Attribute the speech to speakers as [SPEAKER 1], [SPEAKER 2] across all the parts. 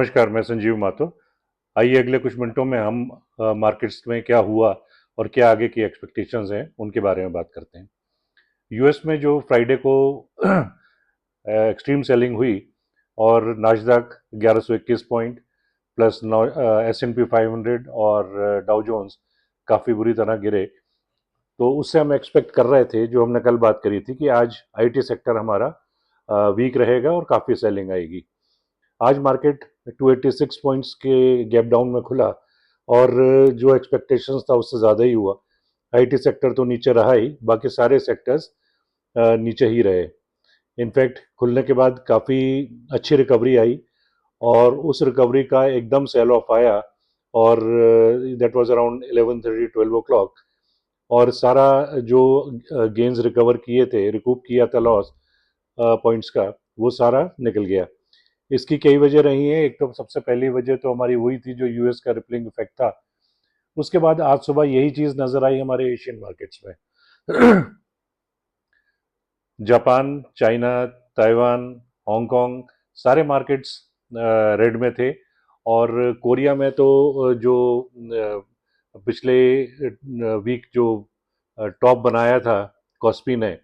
[SPEAKER 1] नमस्कार, मैं संजीव माथुर। आइए अगले कुछ मिनटों में हम मार्केट्स में क्या हुआ और क्या आगे की एक्सपेक्टेशंस हैं उनके बारे में बात करते हैं। यूएस में जो फ्राइडे को एक्सट्रीम सेलिंग हुई और नास्डैक 1121 पॉइंट प्लस S&P 500 और डाउ जोन्स काफ़ी बुरी तरह गिरे। तो उससे हम एक्सपेक्ट कर रहे थे, जो हमने कल बात करी थी, कि आज आईटी सेक्टर हमारा वीक रहेगा और काफ़ी सेलिंग आएगी। आज मार्केट 286 पॉइंट्स के गैप डाउन में खुला और जो एक्सपेक्टेशंस था उससे ज़्यादा ही हुआ। आईटी सेक्टर तो नीचे रहा ही, बाकी सारे सेक्टर्स नीचे ही रहे। इनफैक्ट खुलने के बाद काफ़ी अच्छी रिकवरी आई और उस रिकवरी का एकदम सेल ऑफ आया और that was around 11:30 12 o'clock. और सारा जो गेन्स रिकवर किए थे, रिकूप किया था लॉस पॉइंट्स का, वो सारा निकल गया। इसकी कई वजह रही हैं। एक तो सबसे पहली वजह तो हमारी वही थी जो यूएस का रिपलिंग इफेक्ट था। उसके बाद आज सुबह यही चीज नजर आई हमारे एशियन मार्केट्स में। जापान, चाइना, ताइवान, हांगकांग, सारे मार्केट्स रेड में थे। और कोरिया में तो जो पिछले वीक जो टॉप बनाया था कॉस्पी ने,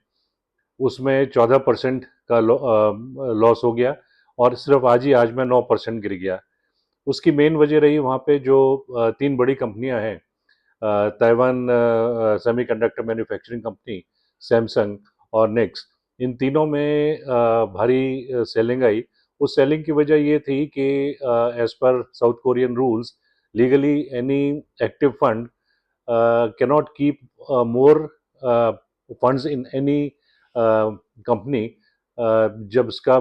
[SPEAKER 1] उसमें 14% का लॉस हो गया और सिर्फ आज में 9% गिर गया। उसकी मेन वजह रही वहाँ पे जो तीन बड़ी कंपनियां हैं, Taiwan semiconductor manufacturing company, Samsung और नेक्स। इन तीनों में भारी सेलिंग आई। उस सेलिंग की वजह ये थी कि एज पर South Korean rules, legally any active fund cannot keep more funds in any company जब इसका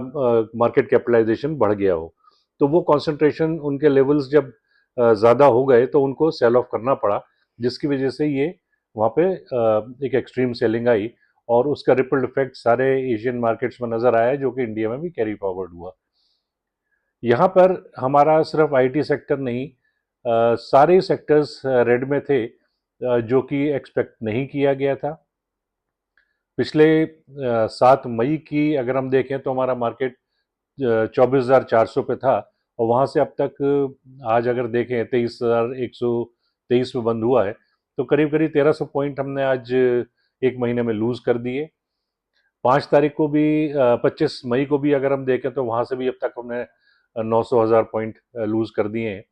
[SPEAKER 1] मार्केट कैपिटलाइजेशन बढ़ गया हो। तो वो कंसंट्रेशन, उनके लेवल्स जब ज़्यादा हो गए तो उनको सेल ऑफ करना पड़ा, जिसकी वजह से ये वहाँ पे एक एक्सट्रीम सेलिंग आई और उसका रिपल इफेक्ट सारे एशियन मार्केट्स में नज़र आया, जो कि इंडिया में भी कैरी फॉरवर्ड हुआ। यहाँ पर हमारा सिर्फ आईटी सेक्टर नहीं, सारे सेक्टर्स रेड में थे, जो कि एक्सपेक्ट नहीं किया गया था। पिछले 7 मई की अगर हम देखें तो हमारा मार्केट 24,400 पे था और वहाँ से अब तक आज अगर देखें 23,123 पे बंद हुआ है। तो करीब करीब 1300 पॉइंट हमने आज एक महीने में लूज कर दिए। 5 तारीख को भी, 25 मई को भी अगर हम देखें तो वहाँ से भी अब तक हमने 900 हज़ार पॉइंट लूज कर दिए हैं।